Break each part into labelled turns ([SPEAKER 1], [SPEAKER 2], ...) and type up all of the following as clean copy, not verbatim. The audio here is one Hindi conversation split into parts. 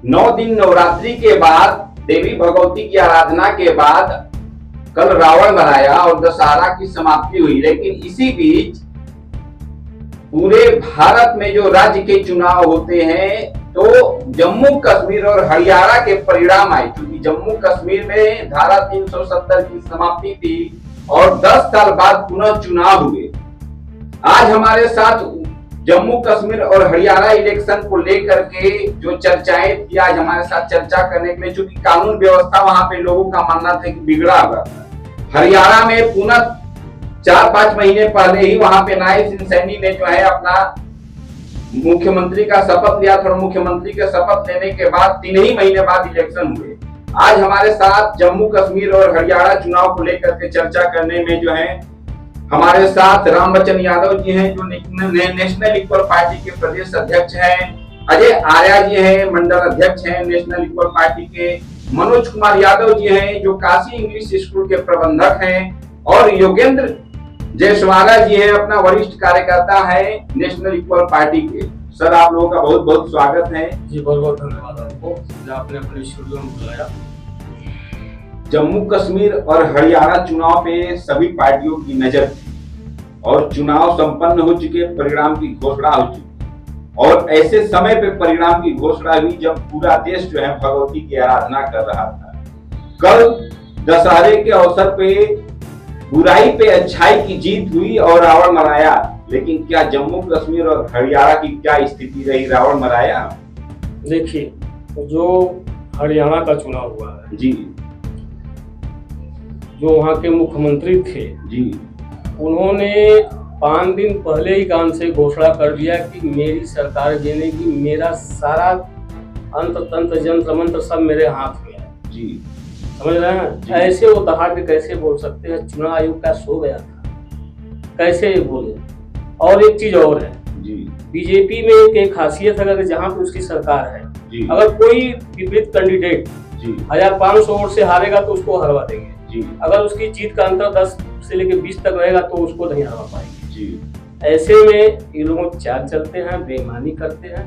[SPEAKER 1] 9 दिन नवरात्रि के बाद, देवी भगवती की आराधना के बाद कल रावण बनाया और दशहरा की समाप्ति हुई। लेकिन इसी बीच पूरे भारत में जो राज्य के चुनाव होते हैं तो जम्मू कश्मीर और हरियाणा के परिणाम आए, क्योंकि जम्मू कश्मीर में धारा 370 की समाप्ति थी और 10 साल बाद पुनः चुनाव हुए। आज हमारे साथ जम्मू कश्मीर और हरियाणा इलेक्शन को लेकर के जो चर्चाएं थी, आज हमारे साथ चर्चा करने के लिए, चूंकि कानून व्यवस्था वहां पे लोगों का मानना था कि बिगड़ा हुआ था। हरियाणा में पुनः 4-5 महीने पहले ही वहां पे नायब सिंह सैनी ने जो है अपना मुख्यमंत्री का शपथ लिया था और मुख्यमंत्री के शपथ लेने के बाद 3 ही महीने बाद इलेक्शन हुए। आज हमारे साथ जम्मू कश्मीर और हरियाणा चुनाव को लेकर के चर्चा करने में जो है हमारे साथ रामबच्चन यादव जी हैं, जो नेशनल इक्वल पार्टी के प्रदेश अध्यक्ष हैं। अजय आर्या जी हैं, मंडल अध्यक्ष हैं नेशनल इक्वल पार्टी के। मनोज कुमार यादव जी हैं, जो काशी इंग्लिश स्कूल के प्रबंधक हैं। और योगेंद्र जयसवाला जी हैं, अपना वरिष्ठ कार्यकर्ता है नेशनल इक्वल पार्टी के। सर, आप लोगों का बहुत बहुत स्वागत है।
[SPEAKER 2] जी, बहुत बहुत धन्यवाद आपको, आपने अपने स्टूडियो में बुलाया।
[SPEAKER 1] जम्मू कश्मीर और हरियाणा चुनाव पे सभी पार्टियों की नजर थी और चुनाव संपन्न हो चुके, परिणाम की घोषणा हो चुकी और ऐसे समय पे परिणाम की घोषणा हुई जब पूरा देश जो है भगवती की आराधना कर रहा था। कल दशहरे के अवसर पे बुराई पे अच्छाई की जीत हुई और रावण मराया। लेकिन क्या जम्मू कश्मीर और हरियाणा की क्या स्थिति रही? रावण मराया।
[SPEAKER 2] देखिए, जो हरियाणा का चुनाव हुआ है
[SPEAKER 1] जी,
[SPEAKER 2] जो वहाँ के मुख्यमंत्री थे
[SPEAKER 1] जी,
[SPEAKER 2] उन्होंने 5 दिन पहले ही कान से घोषणा कर दिया कि मेरी सरकार गिनेगी, मेरा सारा अंत तंत्र जंत्र मंत्र सब मेरे हाथ में है।
[SPEAKER 1] जी,
[SPEAKER 2] समझ रहे हैं? ऐसे वो दहाड़ के कैसे बोल सकते हैं? चुनाव आयोग का सो गया था, कैसे बोले? और एक चीज और है
[SPEAKER 1] जी,
[SPEAKER 2] बीजेपी में एक खासियत है, जहाँ पे उसकी सरकार है,
[SPEAKER 1] जी,
[SPEAKER 2] अगर कोई विपरीत कैंडिडेट
[SPEAKER 1] जी,
[SPEAKER 2] 1500 वोट से हारेगा तो उसको हरवा देंगे।
[SPEAKER 1] जी,
[SPEAKER 2] अगर उसकी जीत का अंतर 10 से लेकर 20 तक रहेगा तो उसको नहीं हरा पाएंगे।
[SPEAKER 1] जी।
[SPEAKER 2] ऐसे में ये लोग चाल चलते हैं, बेईमानी करते हैं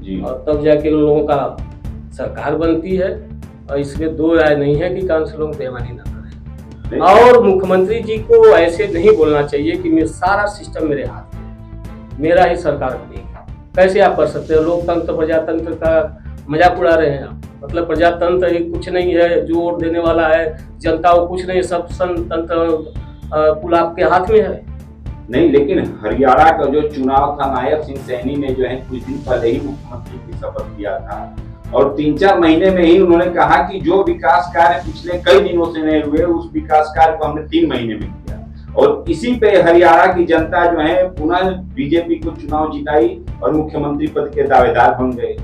[SPEAKER 1] जी,
[SPEAKER 2] और तब जाके उन लोगों का सरकार बनती है। और इसमें दो राय नहीं है कि कांग्रेस लोग बेईमानी ना करें। और मुख्यमंत्री जी को ऐसे नहीं बोलना चाहिए कि मेरा सारा सिस्टम मेरे हाथ में, मेरा ही सरकार बनेगी। कैसे आप कर सकते हो? लोकतंत्र प्रजातंत्र का मजाक उड़ा रहे हैं आप। मतलब प्रजातंत्र ही कुछ नहीं है, जो वोट देने वाला है जनता वो कुछ नहीं, सब तंत्र कुल आपके हाथ में है।
[SPEAKER 1] नहीं, लेकिन हरियाणा का जो चुनाव था, नायब सिंह सैनी ने जो है कुछ दिन पहले ही मुख्यमंत्री की शपथ लिया था और 3-4 महीने में ही उन्होंने कहा कि जो विकास कार्य पिछले कई दिनों से नहीं हुए, उस विकास कार्य को हमने 3 महीने में किया। और इसी पे हरियाणा की जनता जो है पुनः बीजेपी को चुनाव जिताई और मुख्यमंत्री पद के दावेदार बन गए।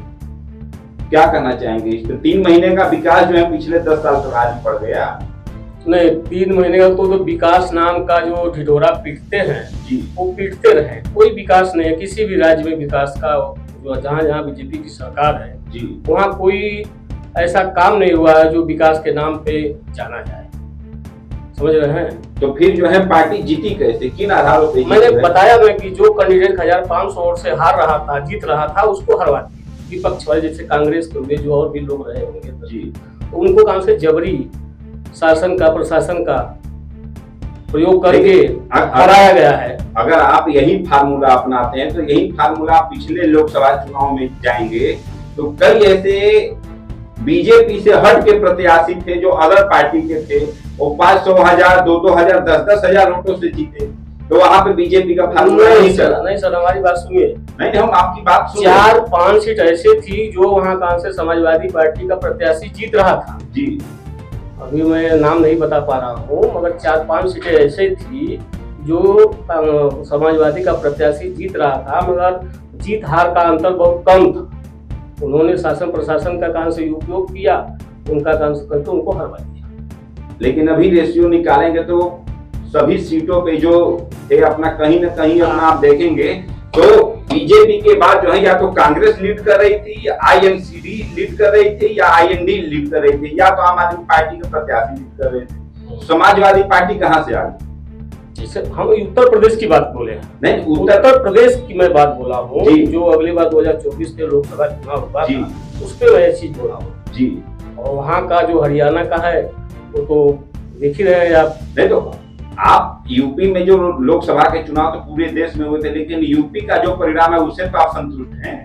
[SPEAKER 1] क्या कहना चाहेंगे इस पे? 3 महीने का विकास जो है पिछले 10 साल से भारी पड़ गया।
[SPEAKER 2] नहीं, 3 महीने का तो विकास नाम का जो ढिढोरा पीटते हैं
[SPEAKER 1] जी,
[SPEAKER 2] वो पीटते रहे। कोई विकास नहीं है किसी भी राज्य में। विकास का जो जहाँ जहाँ बीजेपी की सरकार है
[SPEAKER 1] जी,
[SPEAKER 2] वहाँ कोई ऐसा काम नहीं हुआ है जो विकास के नाम पे जाना जाए। समझ रहे हैं?
[SPEAKER 1] तो फिर जो है पार्टी जीती कैसे, किन आधारों पे?
[SPEAKER 2] मैंने बताया मैं कि जो कैंडिडेट 1500 वोट से हार रहा था, जीत रहा था, उसको हरवा दिया। विपक्ष वाले जैसे कांग्रेस के हुए, जो और भी लोग रहे होंगे
[SPEAKER 1] जी,
[SPEAKER 2] तो उनको कहाँ से जबरी शासन का, प्रशासन का प्रयोग करके हराया गया है।
[SPEAKER 1] अगर आप यही फार्मूला अपनाते हैं तो यही फार्मूला पिछले लोकसभा चुनाव में जाएंगे तो कई ऐसे बीजेपी से हट के प्रत्याशी थे जो अदर पार्टी के थे, वो 500,000, 2,000, 10,000 वोटों से जीते। तो वहां पे बीजेपी का फार्मूला नहीं चला।
[SPEAKER 2] नहीं सर, हमारी बात सुनिए।
[SPEAKER 1] नहीं, हम आपकी बात सुन।
[SPEAKER 2] 4-5 सीट ऐसे थी जो वहाँ कांग्रेस समाजवादी पार्टी का प्रत्याशी जीत रहा था।
[SPEAKER 1] जी,
[SPEAKER 2] अभी मैं नाम नहीं बता पा रहा हूँ, मगर 4-5 सीटें ऐसे थी जो समाजवादी का प्रत्याशी जीत रहा था, मगर जीत हार का अंतर बहुत कम था। उन्होंने शासन प्रशासन का काम से उपयोग किया, उनका काम से करके उनको हरवा दिया।
[SPEAKER 1] लेकिन अभी रेशियो निकालेंगे तो सभी सीटों पे जो थे अपना कहीं ना कहीं अपना आप देखेंगे तो बीजेपी के बाद जो है या तो कांग्रेस लीड कर रही थी, या आईएनसीडी लीड कर रही थी, या आईएनडी लीड कर रही थी, या तो आम आदमी पार्टी के प्रत्याशी लीड कर रहे थे। समाजवादी पार्टी कहां से आ गई?
[SPEAKER 2] जैसे हम उत्तर प्रदेश की बात बोले हैं,
[SPEAKER 1] नहीं
[SPEAKER 2] उत्तर प्रदेश की मैं बात बोला हूँ,
[SPEAKER 1] जी।
[SPEAKER 2] जो अगली बार 2024 के लोकसभा चुनाव हुआ
[SPEAKER 1] जी।
[SPEAKER 2] था, उस पे मैं ये चीज बोला हूँ
[SPEAKER 1] जी।
[SPEAKER 2] और वहाँ का जो हरियाणा का है वो तो देख ही रहे हैं आप।
[SPEAKER 1] नहीं तो आप यूपी में जो लोकसभा के चुनाव तो पूरे देश में हुए थे, लेकिन यूपी का जो परिणाम है उससे तो आप संतुष्ट हैं?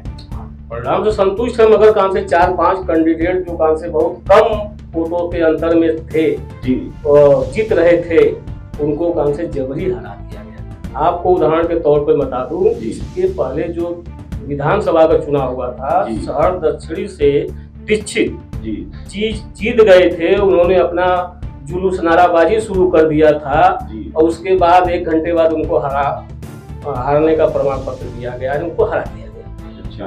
[SPEAKER 2] परिणाम से संतुष्ट है, मगर कहाँ से 4-5 कैंडिडेट जो कहाँ से बहुत कम वोटों के अंतर में थे
[SPEAKER 1] जी
[SPEAKER 2] और जीत रहे थे, उनको कहाँ से जबरी हरा दिया गया। आपको उदाहरण के तौर पर बता दूं, इसके पहले जो विधानसभा का चुनाव हुआ था, शहर दक्षिणी से दीक्षित जी जीत गए थे। उन्होंने अपना जुलूस नाराबाजी शुरू कर दिया था और उसके बाद 1 घंटे बाद उनको हारने का प्रमाण पत्र दिया गया, उनको हरा दिया गया।
[SPEAKER 1] अच्छा,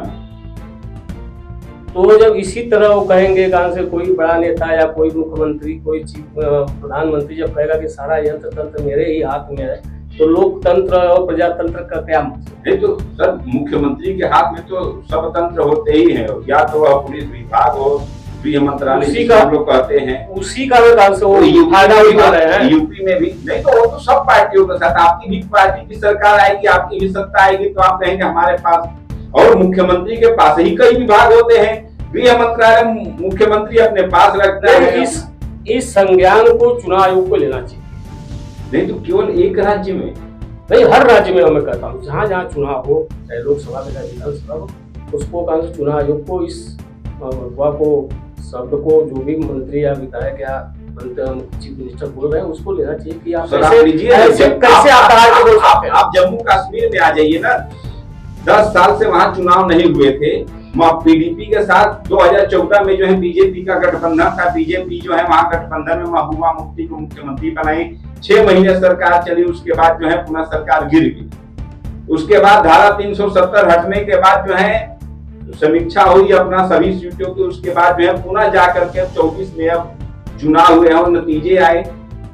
[SPEAKER 2] तो जब इसी तरह वो कहेंगे कहाँ से कोई बड़ा नेता या कोई मुख्यमंत्री, कोई प्रधानमंत्री जब कहेगा कि सारा यंत्र तंत्र मेरे ही हाथ में है, तो लोकतंत्र और प्रजातंत्र का क्या मतलब?
[SPEAKER 1] नहीं तो सर, मुख्यमंत्री के हाथ में तो सब तंत्र होते ही हैं, या तो वह पुलिस विभाग हो, गृह मंत्रालय,
[SPEAKER 2] उसी का
[SPEAKER 1] हम लोग कहते हैं,
[SPEAKER 2] उसी का काम से वो फायदा उठा रहे हैं।
[SPEAKER 1] यूपी में भी नहीं तो वो तो सब पार्टियों के साथ, आपकी भी पार्टी की सरकार आएगी, आपकी भी सत्ता आएगी, तो आप कहेंगे हमारे पास, और मुख्यमंत्री के पास ही कई विभाग होते हैं, गृह मंत्रालय मुख्यमंत्री अपने पास रखता है।
[SPEAKER 2] इस संज्ञान को चुनाव आयोग को लेना चाहिए।
[SPEAKER 1] नहीं तो केवल एक राज्य में
[SPEAKER 2] नहीं, हर राज्य में मैं कहता हूँ, जहाँ जहाँ चुनाव हो, चाहे लोकसभा में चाहे विधानसभा हो, उसको कहा से चुनाव आयोग को इस अफवाह को, शब्द को, जो भी मंत्री या विधायक या चीफ मिनिस्टर बोल रहे हैं, उसको लेना चाहिए कि आप कैसे
[SPEAKER 1] आप जम्मू कश्मीर में आ जाइए ना, 10 साल से वहाँ चुनाव नहीं हुए थे, पीडीपी के साथ 2014 में जो है बीजेपी का गठबंधन था, बीजेपी जो है वहाँ गठबंधन में महबूबा मुफ्ती को मुख्यमंत्री बनाई, 6 महीने सरकार चली, उसके बाद जो है पुनः सरकार गिर गई। उसके बाद धारा 370 हटने के बाद जो है समीक्षा हुई अपना सभी सीटों की, उसके बाद जो है पुनः जाकर के 24 में अब चुनाव हुए और नतीजे आए,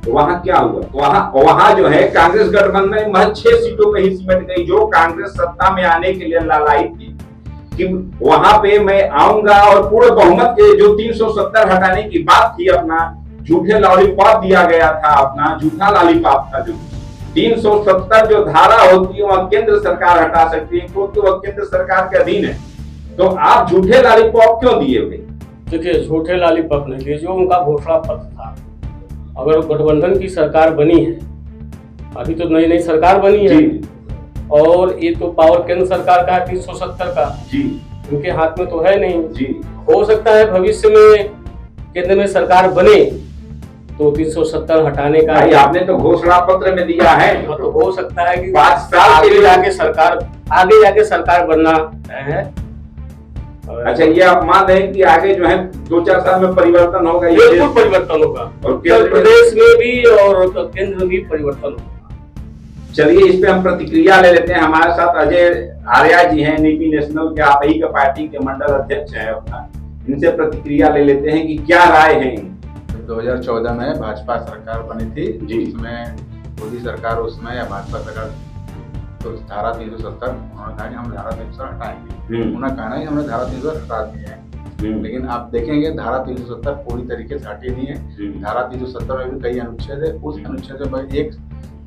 [SPEAKER 1] तो वहाँ क्या हुआ? तो वहाँ जो है कांग्रेस गठबंधन में महज 6 सीटों पे ही सिमट गई, जो कांग्रेस सत्ता में आने के लिए लालाई थी कि वहां पे मैं आऊंगा और पूर्ण बहुमत के जो 370 हटाने की बात थी, अपना झूठे लॉलीपॉप दिया गया था, अपना झूठा लॉलीपॉप था, जो 370 जो धारा होती है वह केंद्र सरकार हटा सकती है, क्योंकि वह केंद्र सरकार के अधीन है, तो आप झूठे लॉलीपॉप क्यों दिए हुए?
[SPEAKER 2] देखिए, झूठे लॉलीपॉप नहीं दिए, जो उनका घोषणा पत्र था। अगर गठबंधन की सरकार बनी है, अभी तो नई नई सरकार बनी है, और ये तो पावर केंद्र सरकार का है 370 का जी, उनके हाथ में तो है नहीं जी। हो सकता है भविष्य में केंद्र में सरकार बने तो 370 हटाने का,
[SPEAKER 1] आपने तो घोषणा पत्र में दिया है,
[SPEAKER 2] तो हो सकता है कि
[SPEAKER 1] 5 साल
[SPEAKER 2] आगे जाके सरकार बनना है।
[SPEAKER 1] अच्छा, ये आप मान रहे हैं कि आगे जो है 2-4 साल में परिवर्तन होगा?
[SPEAKER 2] बिल्कुल परिवर्तन होगा, और उत्तर प्रदेश में भी और केंद्र में भी परिवर्तन होगा।
[SPEAKER 1] चलिए, इस पे हम प्रतिक्रिया ले लेते हैं। हमारे साथ अजय आर्या जी हैं, नीपी नेशनल के, आप ही का पार्टी के मंडल अध्यक्ष हैं अपना, इनसे प्रतिक्रिया ले लेते हैं कि क्या राय है।
[SPEAKER 3] 2014 में भाजपा सरकार बनी थी जी, उसमें मोदी सरकार उसमें या भाजपा सरकार, तो धारा 370 उन्होंने कहा कि हम धारा 370 हटाएंगे, उन्होंने कहा नहीं हमने धारा 370 हटा दी है, लेकिन आप देखेंगे धारा 370 पूरी तरीके से हटी नहीं है। धारा 370 में भी कई अनुच्छेद है, उस अनुच्छेद में 1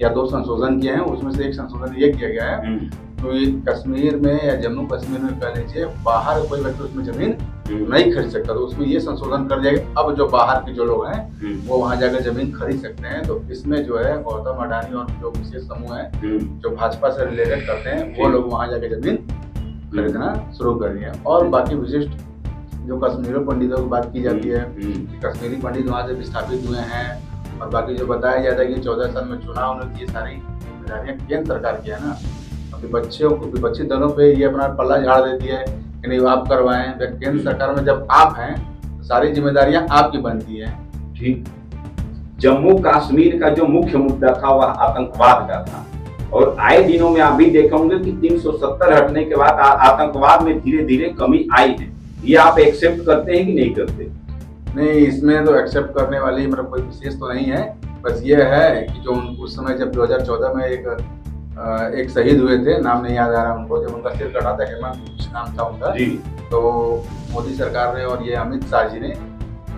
[SPEAKER 3] या 2 संशोधन किए हैं, उसमें से एक संशोधन ये किया गया है, तो ये कश्मीर में या जम्मू कश्मीर में कह लीजिए बाहर कोई व्यक्ति उसमें जमीन नहीं खरीद सकता, तो उसमें ये संशोधन कर दिया। अब जो बाहर के जो लोग हैं वो वहाँ जाकर जमीन खरीद सकते हैं, तो इसमें जो है गौतम अडानी और जो विशेष समूह है जो भाजपा से रिलेटेड करते हैं, वो लोग वहाँ जाकर जमीन खरीदना शुरू कर दिए। और बाकी विशिष्ट जो कश्मीरी पंडितों की बात की जाती है, कश्मीरी पंडित वहाँ से विस्थापित हुए हैं, और बाकी जो बताया जाता है कि 14 साल में चुनाव ने ये सारी जिम्मेदारियां केंद्र सरकार की है ना, विपक्षी दलों पे ये अपना पल्ला झाड़ देती है कि नहीं आप करवाएं। केंद्र सरकार में जब आप हैं तो सारी जिम्मेदारियां आपकी बनती है।
[SPEAKER 1] ठीक, जम्मू कश्मीर का जो मुख्य मुद्दा था वह आतंकवाद का था, और आए दिनों में आप भी देखेंगे कि 370 हटने के बाद आतंकवाद में धीरे धीरे कमी आई है। ये आप एक्सेप्ट करते हैं कि नहीं करते?
[SPEAKER 3] नहीं, इसमें तो एक्सेप्ट करने वाली मतलब कोई विशेष तो नहीं है, बस ये है कि जो उस समय जब 2014 में एक शहीद हुए थे, नाम नहीं याद आ रहा उनको, जब उनका सिर कटा था, हेमंत कुछ नाम था उनका जी, तो मोदी सरकार ने और ये अमित शाह जी ने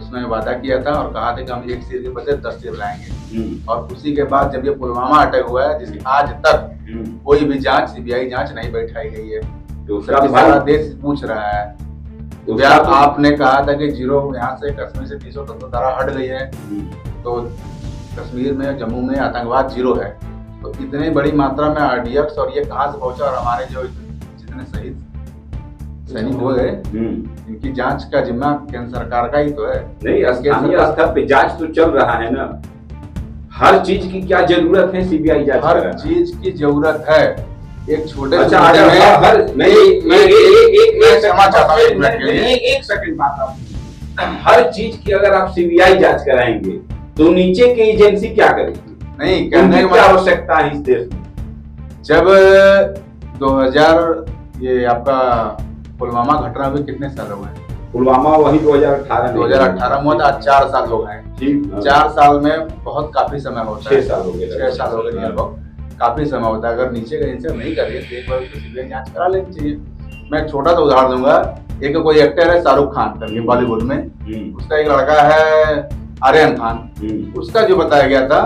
[SPEAKER 3] उसमें वादा किया था और कहा था कि हम 1 सिर के बदले 10 सिर लाएंगे। और उसी के बाद जब ये पुलवामा अटैक हुआ है, जिसकी आज तक कोई भी जांच, सीबीआई जांच नहीं बैठाई गई है, तो सारा देश पूछ रहा है। तो आपने कहा था कि जीरो यहाँ से कश्मीर से 370 धारा हट गई है, तो कश्मीर में, जम्मू में आतंकवाद जीरो है। तो इतनी बड़ी मात्रा में आरडीएक्स और ये कहाँ से पहुंचा, और हमारे जो जितने शहीद सैनिक हुए, इनकी जांच का जिम्मा केंद्र सरकार का ही तो है।
[SPEAKER 1] नहीं, स्थानीय स्तर पे जांच तो चल रहा है ना। हर चीज की क्या जरूरत है सीबीआई जांच?
[SPEAKER 3] हर चीज की जरूरत है। एक छोटे
[SPEAKER 1] एक सेकंड बात आप, हर चीज की अगर आप सीबीआई जांच कराएंगे तो नीचे की एजेंसी क्या करेगी?
[SPEAKER 3] नहीं, कहने की
[SPEAKER 1] क्या आवश्यकता है इस देश में?
[SPEAKER 3] जब 2000 ये आपका पुलवामा घटना हुई, कितने साल हो गए?
[SPEAKER 1] पुलवामा वही 2018
[SPEAKER 3] में, आज 4 साल हो गए। 4 साल में बहुत काफी समय होता है।
[SPEAKER 1] 6 साल हो गए।
[SPEAKER 3] 6 साल हो गए लगभग, काफी समय होता है। अगर नीचे का इनसे नहीं कर रही तो एक बार उसको सीबीआई जांच करा लेनी चाहिए। मैं एक छोटा सा उदाहरण दूंगा। एक कोई एक्टर है शाहरुख खान करके बॉलीवुड में, उसका एक लड़का है आर्यन खान। उसका जो बताया गया था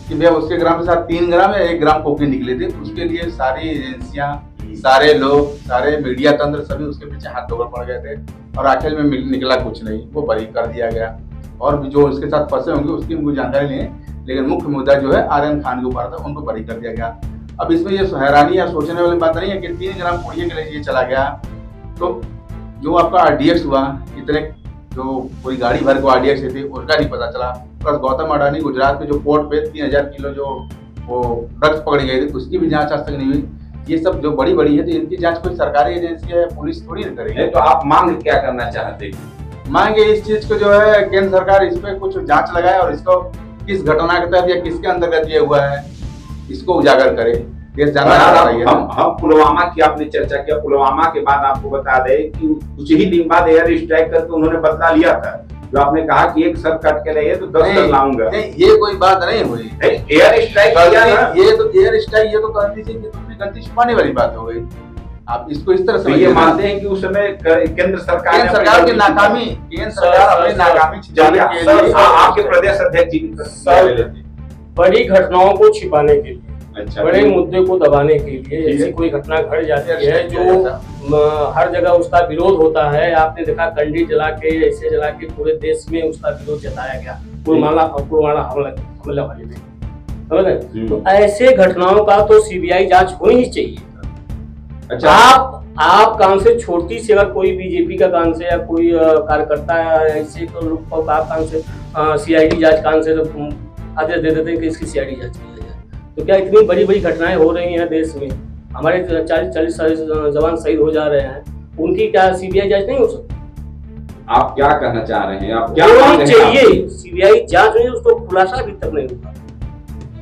[SPEAKER 3] कि भैया उसके ग्राम के साथ 3 ग्राम या 1 ग्राम कोकीन निकले थे। उसके लिए सारी एजेंसियां, सारे लोग, सारे मीडिया तंत्र सभी उसके पीछे हाथ धोकर पड़ गए थे, और आखिर में निकला कुछ नहीं, वो बरी कर दिया गया। और भी जो उसके साथ फंसे होंगे उसकी मुझे जानकारी नहीं है, लेकिन मुख्य मुद्दा जो है आर्यन खान के ऊपर था, उनको बरी कर दिया गया। अब इसमें ये हैरानी या सोचने वाली बात नहीं है कि 3 ग्राम पुड़िया के लिए ये चला गया। तो जो आपका आरडीएक्स हुआ, इतने जो पूरी गाड़ी भर को आरडीएक्स थी, उसका नहीं पता चला। प्लस गौतम अडानी गुजरात में जो पोर्ट पे 3000 किलो जो वो ड्रग्स पकड़ी गई थी, उसकी भी जांच आज तक नहीं हुई। ये सब जो बड़ी बड़ी है, तो इनकी जांच कोई सरकारी एजेंसी है, पुलिस थोड़ी ना करेगी।
[SPEAKER 1] तो आप मांग क्या करना चाहते हैं?
[SPEAKER 3] मांगे इस चीज को जो है केंद्र सरकार इस पे कुछ जांच लगाए, और इसको किस घटना के तहत या किसके अंतर्गत ये हुआ है, इसको उजागर करे। देश जानना चाहिए।
[SPEAKER 1] हम पुलवामा की आपने चर्चा किया। पुलवामा के बाद आपको बता दें कि कुछ ही दिन बाद एयर स्ट्राइक करके उन्होंने बदला लिया था। जो आपने कहा कि 1 सर कट के रहिए तो 10 सर लाऊंगा।
[SPEAKER 3] ये कोई बात नहीं हुई।
[SPEAKER 1] एयर स्ट्राइक किया ना,
[SPEAKER 3] ये तो एयर स्ट्राइक, ये तो गांधी जी की अपनी गलती छुपाने वाली बात हो गई। आप इसको इस तरह से
[SPEAKER 1] ये मानते हैं कि उस समय केंद्र सरकार
[SPEAKER 3] की नाकामी, केंद्र सरकार अपनी नाकामी छिपाने के लिए
[SPEAKER 1] आपके प्रदेश अध्यक्ष जी
[SPEAKER 2] बड़ी घटनाओं को छिपाने के लिए,
[SPEAKER 1] अच्छा,
[SPEAKER 2] बड़े मुद्दे को दबाने के लिए, जैसे कोई घटना घट जाती है जो हर जगह उसका विरोध होता है। आपने देखा कंडी जला के, ऐसे जला के पूरे देश में उसका विरोध जताया गया पुलवामा हमला वाले में। तो ऐसे घटनाओं का तो सीबीआई जांच होनी ही चाहिए।
[SPEAKER 1] अच्छा,
[SPEAKER 2] आप कान से छोटी सी, अगर कोई बीजेपी का कान से या कोई कार्यकर्ता ऐसे तो लोग को कान से सीआईडी जांच कान से आदेश दे देते हैं कि इसकी सीआईडी जांच की जाए। तो क्या इतनी बड़ी बड़ी घटनाएं हो रही हैं देश में, हमारे 40 जवान शहीद हो जा रहे हैं, उनकी क्या सीबीआई जांच नहीं हो सकती?
[SPEAKER 1] आप क्या कहना चाह रहे हैं? आप क्या
[SPEAKER 2] चाहिए? सीबीआई जांच हुई, उसको खुलासा अभी तक नहीं हुआ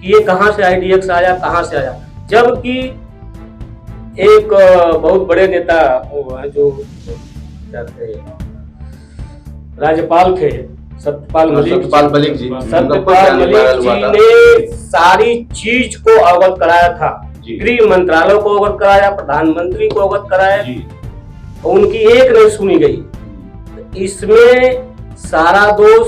[SPEAKER 2] कि ये कहां से आईडीएक्स आया, कहां से आया। जबकि एक बहुत बड़े नेता वो है जो राज्यपाल थे, सत्यपाल मलिक जी ने सारी चीज को अवगत कराया था। गृह मंत्रालय को अवगत कराया, प्रधानमंत्री को अवगत कराया, उनकी एक नहीं सुनी गई। इसमें सारा दोष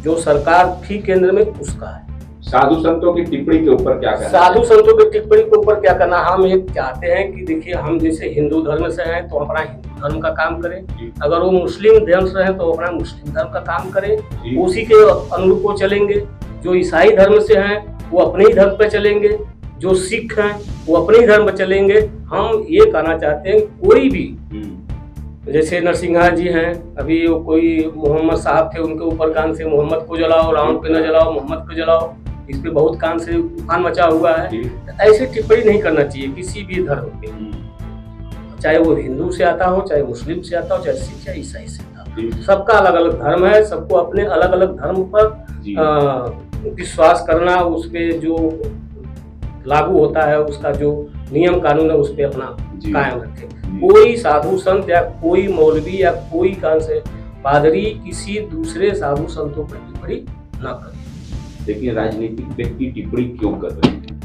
[SPEAKER 2] जो सरकार थी केंद्र में उसका है।
[SPEAKER 1] साधु संतों की टिप्पणी के ऊपर क्या करना?
[SPEAKER 2] साधु संतों की टिप्पणी के ऊपर क्या करना? हम ये चाहते हैं कि देखिए, हम जैसे हिंदू धर्म से हैं तो अपना हिंदू धर्म का काम करें, अगर वो मुस्लिम धर्म से हैं तो अपना मुस्लिम धर्म का काम करें, उसी के अनुरूप वो चलेंगे। जो ईसाई धर्म से हैं वो अपने ही धर्म पे चलेंगे, जो सिख हैं वो अपने ही धर्म पे चलेंगे। हम ये कहना चाहते हैं कोई भी, जैसे नरसिंहा जी हैं, अभी कोई मोहम्मद साहब थे, उनके ऊपर कान से मोहम्मद को जलाओ, रावण पे न जलाओ, मोहम्मद को जलाओ, इस पे बहुत कान से तूफान मचा हुआ है। ऐसी टिप्पणी नहीं करना चाहिए किसी भी धर्म पे, चाहे वो हिंदू से आता हो, चाहे मुस्लिम से आता हो, चाहे सिख या ईसाई से आता हो। सबका अलग अलग धर्म है, सबको अपने अलग अलग धर्म पर विश्वास करना, उस पे जो लागू होता है उसका जो नियम कानून है उस पे अपना कायम रखे। कोई साधु संत या कोई मौलवी या कोई कान से पादरी किसी दूसरे साधु संतों पर टिप्पणी न करे।
[SPEAKER 1] लेकिन राजनीतिक व्यक्ति टिप्पणी क्यों कर रहे हैं?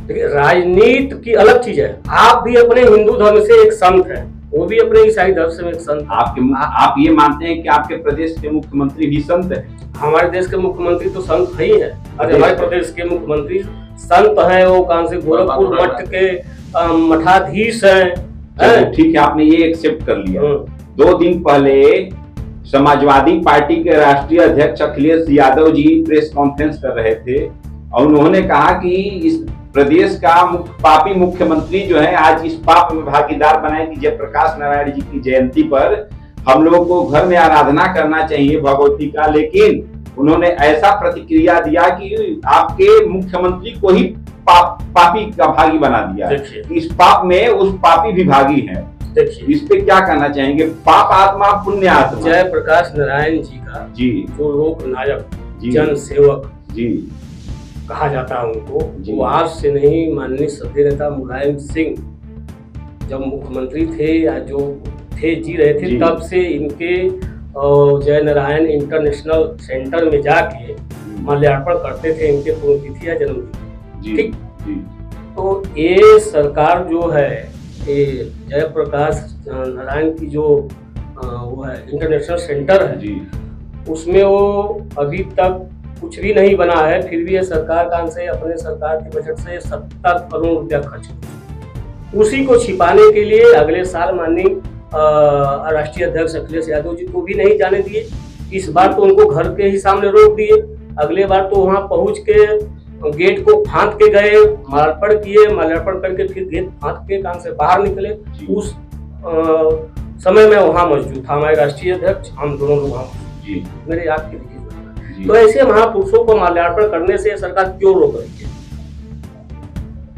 [SPEAKER 2] देखिए, राजनीति की अलग चीज है। आप भी अपने हिंदू धर्म से एक संत हैं, वो भी अपने ईसाई धर्म से एक संत।
[SPEAKER 1] आप ये मानते हैं कि आपके प्रदेश के मुख्यमंत्री भी संत है?
[SPEAKER 2] हमारे देश के मुख्यमंत्री तो संत ही है। अरे हमारे प्रदेश के मुख्यमंत्री संत है, वो कहाँ से गोरखपुर मठ के मठाधीश हैं।
[SPEAKER 1] ठीक है, आपने ये एक्सेप्ट कर लिया। 2 दिन पहले समाजवादी पार्टी के राष्ट्रीय अध्यक्ष अखिलेश यादव जी प्रेस कॉन्फ्रेंस कर रहे थे और उन्होंने कहा कि इस प्रदेश का पापी मुख्यमंत्री जो है आज इस पाप में भागीदार बनाए कि जयप्रकाश नारायण जी की जयंती पर हम लोगों को घर में आराधना करना चाहिए भगवती का। लेकिन उन्होंने ऐसा प्रतिक्रिया दिया कि आपके मुख्यमंत्री को ही पापी का भागी बना दिया। इस पाप में उस पापी भी भागी है। इस पे क्या कहना चाहेंगे? पाप आत्मा पुण्य आत्मा।
[SPEAKER 2] जयप्रकाश नारायण जी का
[SPEAKER 1] जी
[SPEAKER 2] जो लोक नायक जन सेवक
[SPEAKER 1] जी
[SPEAKER 2] कहा जाता है उनको, वो आज से नहीं, माननीय सभ्य नेता मुलायम सिंह जब मुख्यमंत्री थे या जो थे जी रहे थे तब से इनके जय नारायण इंटरनेशनल सेंटर में जाके माल्यार्पण करते थे इनके पुण्यतिथि या जन्मदिन। ठीक, तो ये सरकार जो है ये जयप्रकाश नारायण की जो वो है इंटरनेशनल सेंटर है जी, उसमें वो अभी तक कुछ भी नहीं बना है। फिर भी ये सरकार का से अपने सरकार के बजट से 70 करोड़ रुपया खर्च, उसी को छिपाने के लिए अगले साल माननीय राष्ट्रीय अध्यक्ष अखिलेश यादव जी को भी नहीं जाने दिए। इस बार तो उनको घर के ही सामने रोक दिए, अगले बार तो वहां पहुंच के गेट को फांद के गए, माल्यार्पण किए, माल्यार्पण करके फिर गेट फांद के काम से बाहर निकले। उस समय में वहां मौजूद था हमारे राष्ट्रीय अध्यक्ष, हम दोनों लोग वहां मेरे याद की। तो ऐसे महापुरुषों को माल्यार्पण करने से सरकार क्यों रोक रही है?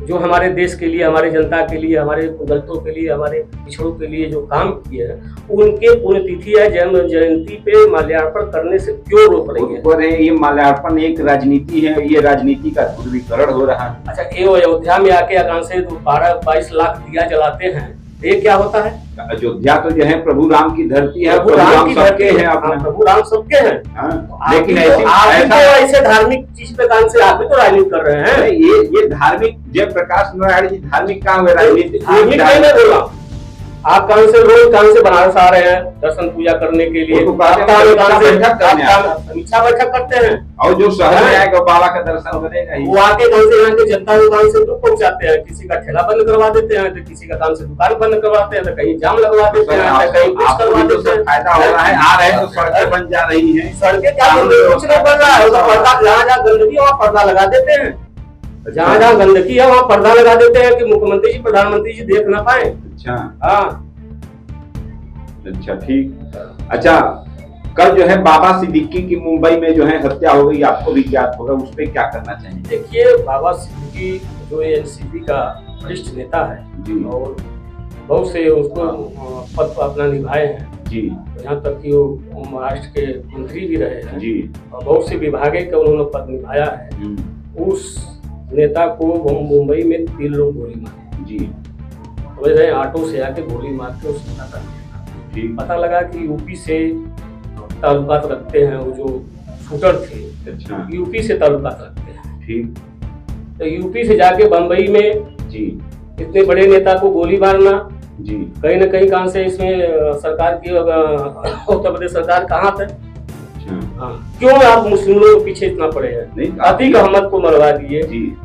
[SPEAKER 2] जो हमारे देश के लिए, हमारे जनता के लिए, हमारे दलितों के लिए, हमारे पिछड़ों के लिए जो काम किए हैं, उनके पुण्यतिथि या जन्म जयंती पे माल्यार्पण करने से क्यों रोक रही है?
[SPEAKER 1] ये माल्यार्पण एक राजनीति है, ये राजनीति का ध्रुवीकरण हो रहा है।
[SPEAKER 2] अच्छा, ये अयोध्या में आके आकांक्षी 12-22 लाख दिया जलाते हैं, ये क्या होता है?
[SPEAKER 1] अयोध्या तो जो है प्रभु राम की धरती है,
[SPEAKER 2] प्रभु राम सबके हैं,
[SPEAKER 1] अपना
[SPEAKER 2] प्रभु राम सबके हैं।
[SPEAKER 1] लेकिन
[SPEAKER 2] ऐसे धार्मिक चीज पे कान से आप भी तो राजनीति कर रहे हैं।
[SPEAKER 1] ये धार्मिक जयप्रकाश नारायण जी धार्मिक काम है, राजनीति
[SPEAKER 2] धार्मिक नहीं बोला। आप कहाँ से रोज कहाँ से बनारस आ रहे हैं दर्शन पूजा करने के लिए, समीक्षा बैठक करते हैं,
[SPEAKER 1] और जो शहर में आएगा बाबा का दर्शन करेगा
[SPEAKER 2] वो आके कहाँ से यहाँ के जनता दुकान से दुख पहुँचाते हैं, किसी का ठेला बंद करवा देते हैं, तो किसी का काम से दुकान बंद करवाते हैं, तो कहीं जाम लगवा देते हैं, तो कहीं कुछ करवा देते हैं।
[SPEAKER 1] फायदा हो रहा है, आ रहे तो सड़कें बन जा रही है।
[SPEAKER 2] सड़कें क्या कुछ नहीं बन रहा है, जहाँ जहाँ गंदगी वहाँ पर्दा लगा देते हैं, जहाँ जहाँ गंदगी है वहाँ पर्दा लगा देते हैं कि मुख्यमंत्री जी प्रधानमंत्री जी देख ना पाए।
[SPEAKER 1] अच्छा
[SPEAKER 2] हाँ,
[SPEAKER 1] अच्छा ठीक। अच्छा, कल जो है बाबा सिद्दीकी की मुंबई में जो है हत्या हो गई, आपको भी ज्ञात होगा, उस पर क्या करना चाहिए?
[SPEAKER 2] देखिए, बाबा सिद्दीकी जो एनसीपी का वरिष्ठ नेता है जी, और बहुत से उसको पद अपना निभाए हैं जी, यहाँ तक कि वो महाराष्ट्र के मंत्री भी रहे हैं जी, और बहुत से विभागे का उन्होंने पद निभाया है। उस नेता को मुंबई में 3 लोग गोली मारे जी, तो ऑटो से आके गोली मार के उस नेता का पता लगा कि यूपी से ताल्लुकात रखते हैं, वो जो शूटर थे। अच्छा, यूपी से ताल्लुकात रखते हैं। ठीक, तो यूपी से जाके बम्बई में जी इतने बड़े नेता को गोली मारना जी, कहीं न कहीं कहां से इसमें सरकार की उत्तर प्रदेश सरकार कहाँ थे? क्यों आप मुस्लिम लोगों के पीछे इतना पड़े हैं? अतीक अहमद को मरवा दिए,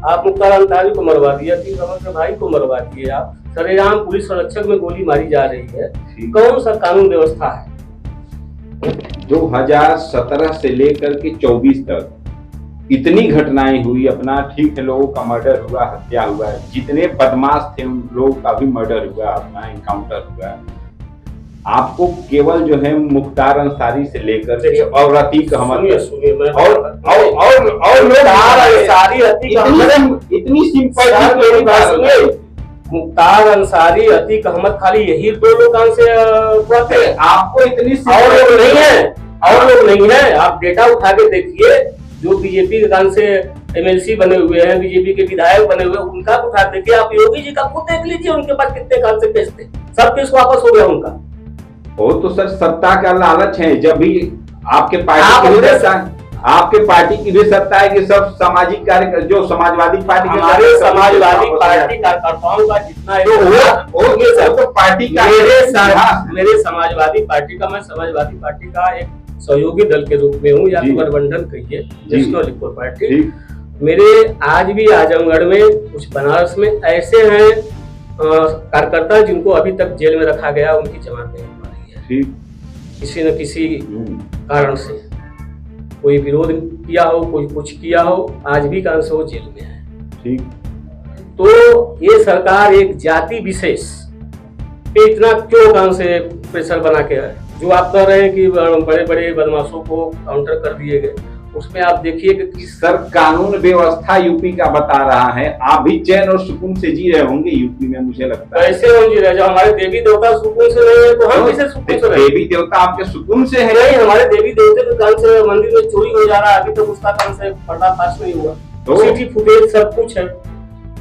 [SPEAKER 2] आप मुख्तार अंसारी को मरवा दिया, अतीक अहमद के भाई को मरवा दिए, आप सरेआम पुलिस संरक्षक में गोली मारी जा रही है। कौन सा कानून व्यवस्था है?
[SPEAKER 1] 2017 से लेकर के 24 तक इतनी घटनाएं हुई, अपना ठीक है लोगों का मर्डर हुआ, हत्या हुआ, जितने बदमाश थे उन लोगों का भी मर्डर हुआ, अपना एनकाउंटर हुआ। आपको केवल जो है मुख्तार अंसारी से लेकर के और अतीक अहमद इतनी सिंपल
[SPEAKER 2] मुख्तार अंसारी, अतीक अहमद, खाली यही 2 लोग से
[SPEAKER 1] आपको इतनी
[SPEAKER 2] और लोग नहीं है, और लोग नहीं है। आप डेटा उठा के देखिए, जो बीजेपी के कान से एमएलसी बने हुए हैं, बीजेपी के विधायक बने हुए, उनका उठा देखिए। आप योगी जी का खुद देख लीजिए, उनके पास कितने कान से केस थे, सब केस वापस हो गया उनका।
[SPEAKER 1] वो तो सर सत्ता का लालच है, जब भी आपके पार्टी आपके पार्टी की भी सत्ता है कि सब सामाजिक कार्य जो समाजवादी पार्टी के
[SPEAKER 2] हमारे समाजवादी पार्टी कार्यकर्ताओं का जितना है
[SPEAKER 1] तो पार्टी का
[SPEAKER 2] मेरे समाजवादी पार्टी का, मैं समाजवादी पार्टी का एक सहयोगी दल के रूप में हूँ, या तो गठबंधन कहिए, नेशनल लिबरल पार्टी। मेरे आज भी आजमगढ़ में, कुछ बनारस में ऐसे हैं कार्यकर्ता जिनको अभी तक जेल में रखा गया, उनकी जमानत नहीं हो रही है किसी न किसी कारण से। कोई विरोध किया हो, कोई कुछ किया हो, आज भी कारण से वो जेल में है। तो ये सरकार एक जाति विशेष पे इतना क्यों काम से प्रेशर बना के है? जो आप कह रहे हैं कि बड़े बड़े बदमाशों को काउंटर कर दिए गए, उसमें आप देखिए कि
[SPEAKER 1] सर कानून व्यवस्था यूपी का बता रहा है, आप भी चैन और सुकून से जी रहे होंगे यूपी में, मुझे लगता है।
[SPEAKER 2] कैसे हम जी रहे? जब हमारे देवी देवता सुकून से नहीं है तो हम कैसे सुकून से रहे?
[SPEAKER 1] देवी देवता आपके सुकून से है?
[SPEAKER 2] नहीं, हमारे देवी देवते के काम से मंदिर में चोरी हो जा रहा है, अभी तक उसका काम से पर्दाफाश नहीं हुआ। सीटी फुटेज सब कुछ है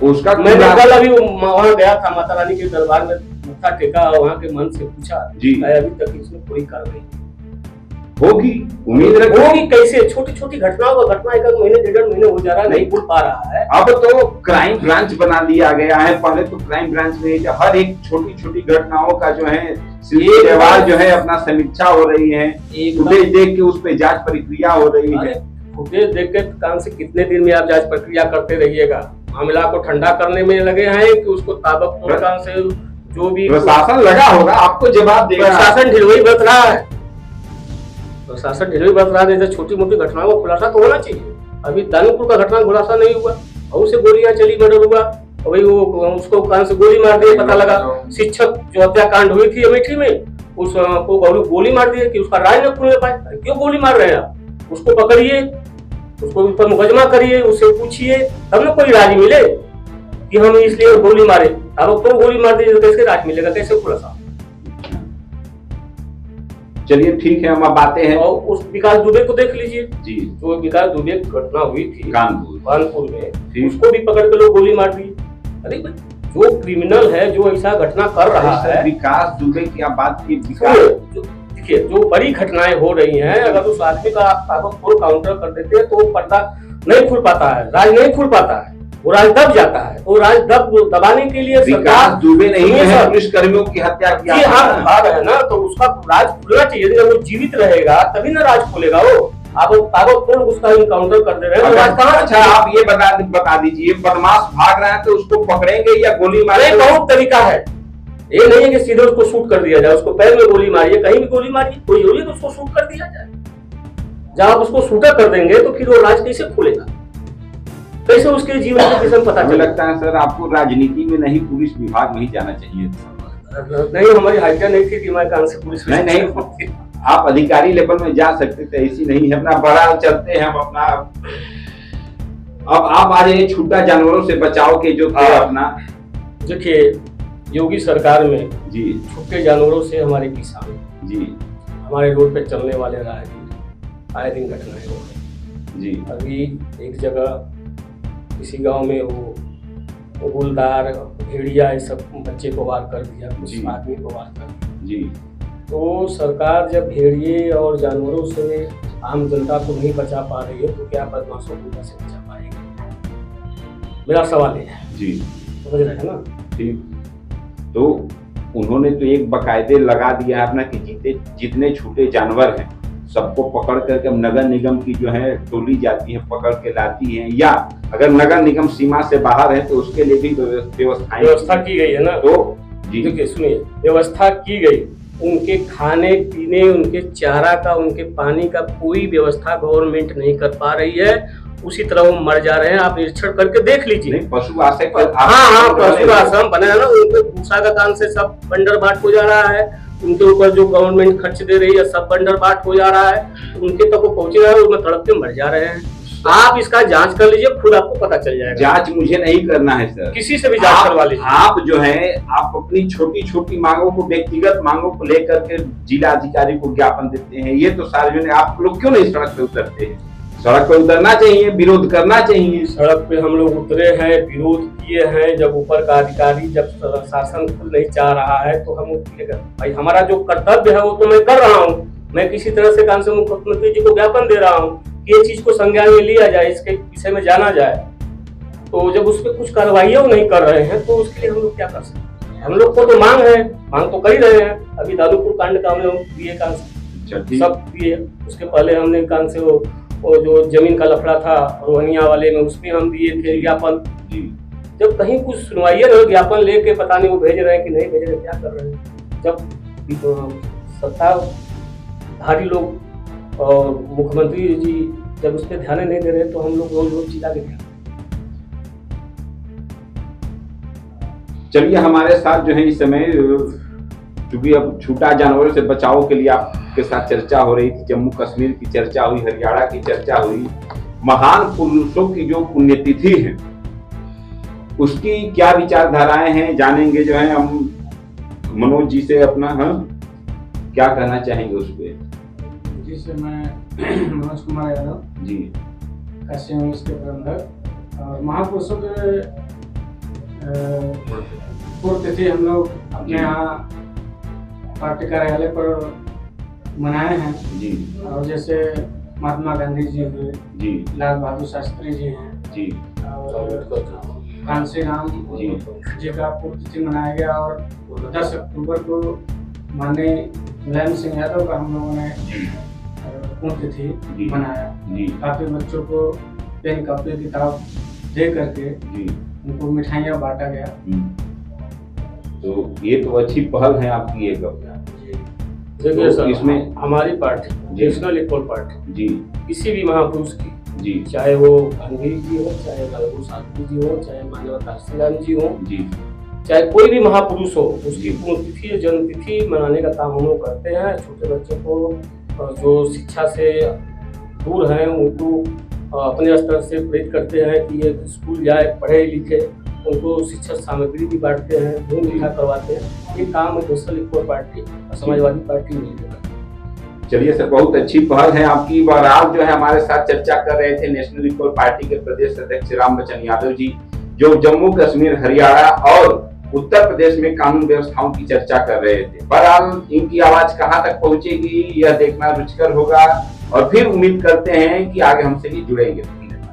[SPEAKER 2] उसका। मैंने कल अभी वहाँ गया था, माता रानी के दरबार में मत्था टेका, वहाँ के मन से पूछा जी, अभी तक इसमें कोई कार्रवाई
[SPEAKER 1] होगी, उम्मीद
[SPEAKER 2] होगी। कैसे छोटी छोटी घटनाओं का घटना एक महीने 1.5 महीने हो जा रहा है, नहीं खुल पा रहा है।
[SPEAKER 1] अब तो क्राइम ब्रांच बना दिया गया है, पहले तो क्राइम ब्रांच में हर एक छोटी छोटी घटनाओं का जो है जो है अपना समीक्षा हो रही है, फुटेज देख के उस पर जांच प्रक्रिया हो रही है।
[SPEAKER 2] फुटेज देख के काम से कितने दिन में आप जांच प्रक्रिया करते रहिएगा? मामला को ठंडा करने में लगे हैं कि उसको ताबड़तोड़ काम से जो भी
[SPEAKER 1] प्रशासन लगा होगा आपको जवाब देगा।
[SPEAKER 2] प्रशासन ढिलवई बरत रहा है, प्रशासन ढिलवई बरत रहा है। छोटी मोटी घटनाओं का खुलासा तो होना चाहिए। अभी दानपुर का घटना खुलासा नहीं हुआ, और से गोलियां चली, मर्डर हुआ, वही वो उसको कान से गोली मार दी, पता लगा। शिक्षक जो हत्याकांड हुई थी अमेठी में, उसको गोली मार दी कि उसका राज न खुलने पाए। क्यों गोली मार रहे हैं आप? उसको पकड़िए, उसको ऊपर मुकदमा करिए, उससे पूछिए, तब न कोई राज मिले कि हम इसलिए गोली मारे। अब तो गोली मार दीजिए तो कैसे राज मिलेगा, कैसे खुलासा?
[SPEAKER 1] चलिए ठीक है, हम अब आते हैं।
[SPEAKER 2] और उस विकास दुबे को देख लीजिए
[SPEAKER 1] जी,
[SPEAKER 2] जो विकास दुबे की घटना हुई थी कानपुर में, उसको भी पकड़ के लोग गोली मार दी। अरे जो क्रिमिनल है, जो ऐसा घटना कर रहा है,
[SPEAKER 1] विकास दुबे की आप बात की,
[SPEAKER 2] देखिए जो बड़ी घटनाएं हो रही हैं, अगर उस आदमी का आप ताबड़तोड़ काउंटर कर देते हैं तो पर्दा नहीं खुल पाता है, राज नहीं खुल पाता है, वो राज दब जाता है। वो राज दबाने के लिए
[SPEAKER 1] विकास दुबे नहीं है, पुलिस कर्मियों की हत्या किया
[SPEAKER 2] है ना, तो उसका राज खुलना चाहिए। जब वो जीवित रहेगा तभी ना राज खुलेगा। वो आप ताबड़तोड़ उसका इनकाउंटर कर दे रहे हैं, राज कहाँ?
[SPEAKER 1] अच्छा आप ये बता दीजिए, बदमाश भाग रहा है तो उसको पकड़ेंगे या गोली मारेंगे?
[SPEAKER 2] बहुत तरीका है, ये नहीं है कि सीधे उसको शूट कर दिया जाए, उसको पैर में गोली मारिए, कहीं भी गोली मारिए, कोई जरूरी है तो उसको शूट कर दिया जाए। जब आप उसको शूटर कर देंगे तो फिर वो राज कैसे खुलेगा, कैसे उसके जीवन के किस्म पता चलेगा?
[SPEAKER 1] लगता है सर आपको राजनीति में नहीं, पुलिस विभाग में ही जाना चाहिए।
[SPEAKER 2] नहीं, हमारी हाइट नहीं थी कि मैं कहाँ से पुलिस में
[SPEAKER 1] नहीं, आप अधिकारी लेवल में जा सकते थे, ऐसी नहीं है। अपना बड़ा चलते हैं हम अपना। अब आप आ जाइए छूटा जानवरों से बचाव के जो थे अपना।
[SPEAKER 2] देखिए योगी सरकार में
[SPEAKER 1] जी
[SPEAKER 2] छूटे जानवरों से हमारे किसान
[SPEAKER 1] जी, हमारे
[SPEAKER 2] रोड पे चलने वाले राहगीर आए दिन घटनाएं हो रही जी। अभी एक जगह किसी गांव में वो गुलदार, भेड़िया, ये सब बच्चे को वार कर दिया, कुछ आदमी को वार कर दिया जी। तो सरकार जब भेड़िए और जानवरों से आम जनता को नहीं बचा पा रही है तो क्या बदमाशों को कैसे बचा पाएगी? मेरा सवाल है
[SPEAKER 1] जी,
[SPEAKER 2] समझ रहे हैं ना?
[SPEAKER 1] ठीक। तो उन्होंने तो एक बकायदे लगा दिया है अपना कि जितने छूटे जानवर हैं सबको पकड़ करके नगर निगम की जो है टोली जाती है, पकड़ के लाती है, या अगर नगर निगम सीमा से बाहर है तो उसके लिए भी व्यवस्था
[SPEAKER 2] की गई है ना।
[SPEAKER 1] तो जी
[SPEAKER 2] देखिए सुनिए, व्यवस्था की गई, उनके खाने पीने, उनके चारा का, उनके पानी का कोई व्यवस्था गवर्नमेंट नहीं कर पा रही है। उसी तरह वो मर जा रहे हैं, आप निरीक्षण करके देख लीजिए।
[SPEAKER 1] पशु आश्रय,
[SPEAKER 2] हाँ पशु आश्रम बना है ना, उनको भूसा का काम से सब बंडर बाट हो जा रहा है, उनके ऊपर जो गवर्नमेंट खर्च दे रही है सब बंडर बाट हो जा रहा है, उनके तक वो पहुंचे रहा है, उसमें तड़प के मर जा रहे हैं। आप इसका जांच कर लीजिए, खुद आपको पता चल जाएगा।
[SPEAKER 1] जांच मुझे नहीं करना है सर,
[SPEAKER 2] किसी से भी जांच करवा लीजिए।
[SPEAKER 1] आप जो है आप अपनी छोटी छोटी मांगों को, व्यक्तिगत मांगों को लेकर के जिला अधिकारी को ज्ञापन देते हैं, ये तो सार्वजनिक। आप लोग क्यों नहीं सड़क पे उतरते हैं? सड़क पे उतरना चाहिए, विरोध करना चाहिए।
[SPEAKER 2] सड़क पे हम लोग उतरे हैं, विरोध किए हैं। जब ऊपर का अधिकारी, जब शासन खुद नहीं चाह रहा है तो हम भाई हमारा जो कर्तव्य है वो तो मैं कर रहा हूँ। मैं किसी तरह से काम से मुख्यमंत्री जी को ज्ञापन दे रहा हूँ ये चीज को संज्ञान में लिया जाए, इसके विषय में जाना जाए। तो जब उस पर कुछ कार्रवाइयाँ नहीं कर रहे हैं तो उसके लिए हम लोग क्या कर सकते हैं? हम लोग को तो मांग तो कर ही रहे हैं। अभी दादूपुर कांड का हमने दिए कांसे सब दिए, उसके पहले हमने कांसे वो जो जमीन का लफड़ा था रोहनिया वाले में, उसमें हम दिए थे ज्ञापन। जब कहीं कुछ सुनवाई है, ज्ञापन लेके पता नहीं वो भेज रहे हैं कि नहीं भेज रहे, क्या कर रहे हैं। जब सत्ताधारी लोग और मुख्यमंत्री जी जब उस पर ध्यान नहीं दे रहे तो हम लोग रोज चिल्ला के क्या।
[SPEAKER 1] चलिए, हमारे साथ जो है इस समय, क्योंकि अब छूटा जानवरों से बचाव के लिए आपके साथ चर्चा हो रही थी, जम्मू कश्मीर की चर्चा हुई, हरियाणा की चर्चा हुई, महान पुरुषों की जो पुण्यतिथि है उसकी क्या विचारधाराएं हैं, जानेंगे जो है हम मनोज जी से अपना। क्या कहना चाहेंगे उस पर?
[SPEAKER 4] जी सर, मैं मनोज कुमार यादव
[SPEAKER 1] जी,
[SPEAKER 4] काशी न्यूज़ के प्रबंधक। और महापुरुषों के पूर्व तिथि हम लोग अपने यहाँ पार्टी कार्यालय पर मनाए हैं
[SPEAKER 1] जी।
[SPEAKER 4] और जैसे महात्मा गांधी जी हुए
[SPEAKER 1] जी,
[SPEAKER 4] लाल बहादुर शास्त्री जी हैं
[SPEAKER 1] जी,
[SPEAKER 4] और कांसी राम जी का पूर्व तिथि मनाया गया। और 10 अक्टूबर को माननीय मुलायम सिंह यादव का हम लोगों ने पूर्व तिथि मनाया। काफी बच्चों को पेन कॉपी किताब दे करके उनको मिठाइयाँ बांटा गया।
[SPEAKER 1] तो ये तो अच्छी पहल है आपकी। एक
[SPEAKER 2] देखिए सर,
[SPEAKER 1] इसमें
[SPEAKER 2] हमारी पार्टी नेशनल इक्वल पार्टी
[SPEAKER 1] जी
[SPEAKER 2] किसी भी महापुरुष की
[SPEAKER 1] जी, चाहे
[SPEAKER 2] चाहे वो गांधी जी हो, चाहे लाल बहादुर शास्त्री जी हो, चाहे माननीय कांसी राम जी हो
[SPEAKER 1] जी,
[SPEAKER 2] चाहे कोई भी महापुरुष हो, उसकी पुण्यतिथि जन्मतिथि मनाने का काम हम लोग करते हैं। छोटे बच्चों को जो शिक्षा से दूर हैं उनको अपने स्तर से प्रेरित करते हैं कि ये स्कूल जाए, पढ़े लिखे, उनको शिक्षा सामग्री भी बांटते हैं, घूम लिखा करवाते हैं। ये काम नेशनल इक्वल पार्टी और समाजवादी पार्टी मिलकर।
[SPEAKER 1] चलिए सर, बहुत अच्छी पहल है आपकी। और आप जो है हमारे साथ चर्चा कर रहे थे नेशनल इक्वल पार्टी के प्रदेश अध्यक्ष राम बच्चन यादव जी, जो जम्मू कश्मीर, हरियाणा और उत्तर प्रदेश में कानून व्यवस्थाओं की चर्चा कर रहे थे। बहरहाल इनकी आवाज कहां तक पहुंचेगी यह देखना रुचिकर होगा, और फिर उम्मीद करते हैं कि आगे हमसे भी जुड़ेंगे।